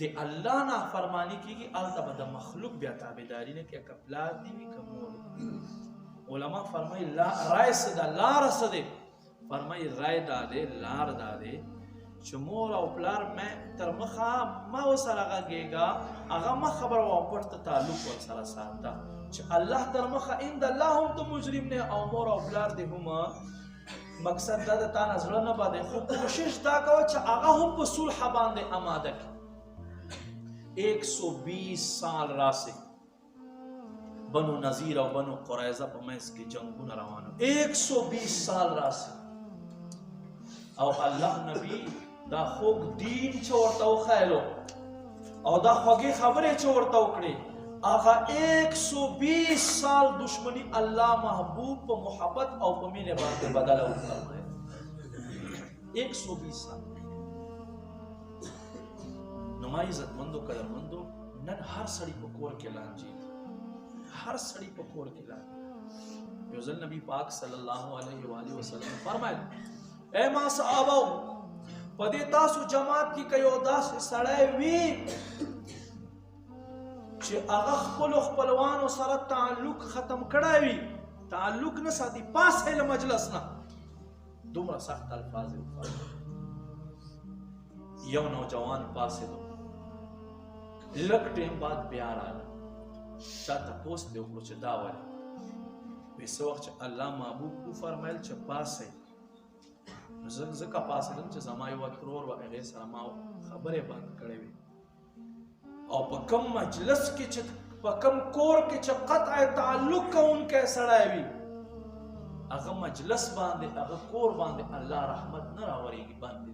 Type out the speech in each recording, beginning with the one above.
د الله نافرمانی کیږي الته به د مخلوق بیا تابعداري نه کوي، که پلار دي وي که مور. علما فرمایي رای څه ده، لاره څه دی؟ فرمایي رای دا دی، لار دا دی چې مور او پلار مې تر مخه ما ورسره غږېږه، هغه مه خبره وه پټ ته تعلق ورسره ساته چې الله تر مخه اند الله هم ته مجرم نه، او مور او پلار دې هم مقصد دا د تا نه زړه نه بدی، خو کوشش دا کوه چې هغه هم په صلح باندې اماده کړي. 120 سال راسي بنو نذیر او بنو قریظه په منځ کې جنگونه روانه، 120 سال راسي، او الله نبی دا خوږ دین چې ورته وښایلو او دا خوږې خبرې چې ورته وکړې، هغه 120 سال دشمنی الله محبوب په محبت او په مینې باندې بدله وکړه. 120 سال. نو ما عزتمندو قدرمندو، نن هر سړی په کور کې لانجې دي، هر سړی په کور کې لانجې. یو ځل نبی پاک صلی الله علیه و آله وسلم فرمایل، اے ما صحابو په دې تاسو جماعت کې که یو داسې سړی وي چې هغه خپلو خپلوانو سره تعلق ختم کړی وي، تعلق نه ساتي، پاسې له مجلس نه، دومره سخت الفاظ یې وکړل. یو نوجوان پاسېدو، لږ ټیم بعد بیا راغله، چا تپوس دې وکړو چې دا ولې؟ وایي څه وخت چې الله محبوب وفرمیل چې پاسئ، زه ځکه پاسېدم چې زما یو ترور و هغې سره ما خبرې بند کړې وې، او په کوم مجلس کې چې په کوم کور کې چې قطع تعلق کوونکی سړی وي، هغه مجلس باندې هغه کور باندې الله رحمت نه راورېږي، باندې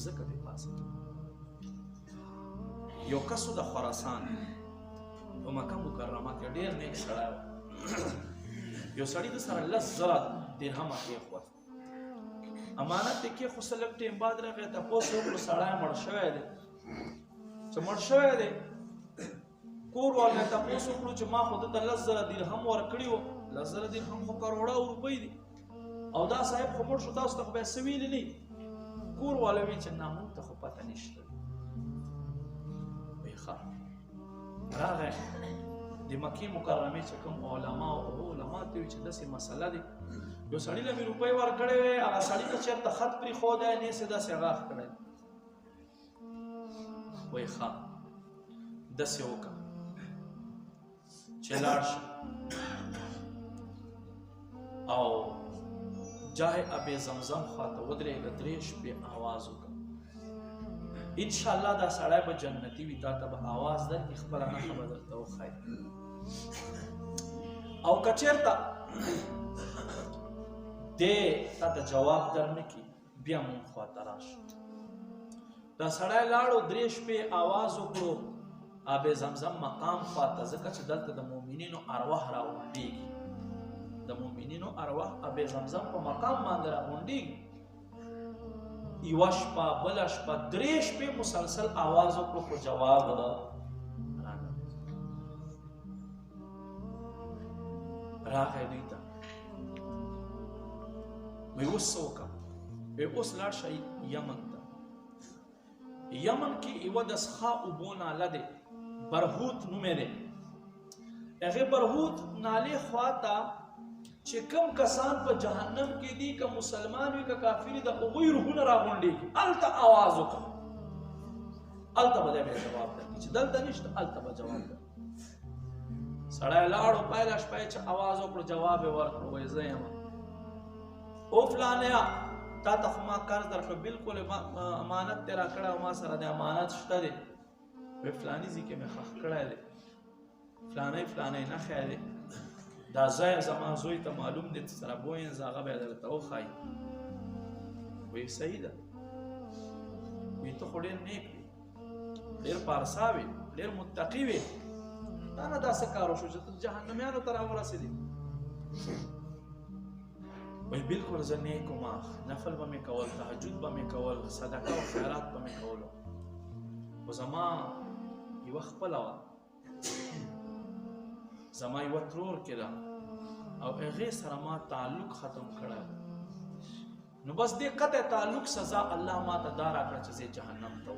ځکه دې پاسېدم. یو کسو د خراسان په مکه مکرمه کې ډېر نیک سړی و، یو سړي د سره 10,000 درهمه کېښود، امانت یې کېښود، څه لږ ټیم بعد راغی تپوس وکړو سړی مړ شوی دی، چې مړ شوی دی کور والو تپوس وکړو چې ما خو دته 10,000 درهم ورکړي وو، 10,000 درهم خو کروڑه روپۍ دي، او دا صاحب خو مړ شو، تاسو ته خو بیا څه ویلي نه. کور والا وی چې نه موږ ته خو پته نشته. وایي ښه راغی د مکې مکرمې چې کوم علما ته وي چې داسې مسله دی، یو سړي له مې روپۍ ورکړې وې، هغه سړي ته چېرته خط پرېښودی نیسې داسې غاښ کړی. وایي ښه داسې وکړه چې لاړ شه او جاه اب زمزم خواته ودرېږه، 3 شپې آواز وکړه، انشاءالله دا سړی به جنتي وي، تا ته به آواز درکړي، خپله نښه به درته وښایي. او که چېرته دې تا ته جواب در نه کړي، بیا مونږ خواته راشه. دا سړی لاړو، 3 شپې آواز وکړو آب زمزم مقام خواته، ځکه چې دلته د مؤمنینو ارواح راغونډېږي، د مؤمنینو ارواح آب زمزم په مقام باندې راغونډېږي. یوه شپه بله شپه 3 شپې مسلسل آواز وکړو، خو جواب رانه. راغی دوی ته، وایي اوس څه وکړم؟ وایي اوس لاړ شه یمن ته. یمن کې یوه د څښا اوبو ناله دی، برهوت نومې دی، هغې برهوت نالې خواته چې کوم کسان په جهنم کې دي، که مسلمان وي که کافر وي، د هغوی روحونه راغونډېږي، هلته آواز وکړه، هلته به دی بیا جواب درکړي، چې دلته نشته هلته به جواب درکړي. سړی لاړو، پایله شپه چې آواز وکړو جواب یې ورکړو، وایي زه یم. او فلانیا تا ته خو ما قرض درکړو، بلکل امانت دې راکړی او ما سره د امانت شته دی. وایي فلاني ځای کې مې ښخ کړی دی، فلانی فلانی نښی دی، دا ځای زما زوی ته معلوم دی، سره بوین زه هغه به یې درته وښایي. وایي صحیح ده. وایي ته خو ډېر نیک وي، ډېر پارسا وي، ډېر متقي وي، تا نه دا څه کار وشو چې ته جهنمیانو ته راورسېدې؟ وایي بلکل زه نیک وم، نفل به مې کول، تهجد به مې کول، صدقه او خیرات به مې کولو، خو زما یوه خپله وه، زما یوه ترور کې ده او هغې سره ما تعلق ختم کړی، نو بس دې قطع تعلق سزا الله ما ته دا راکړه چې زه جهنم ته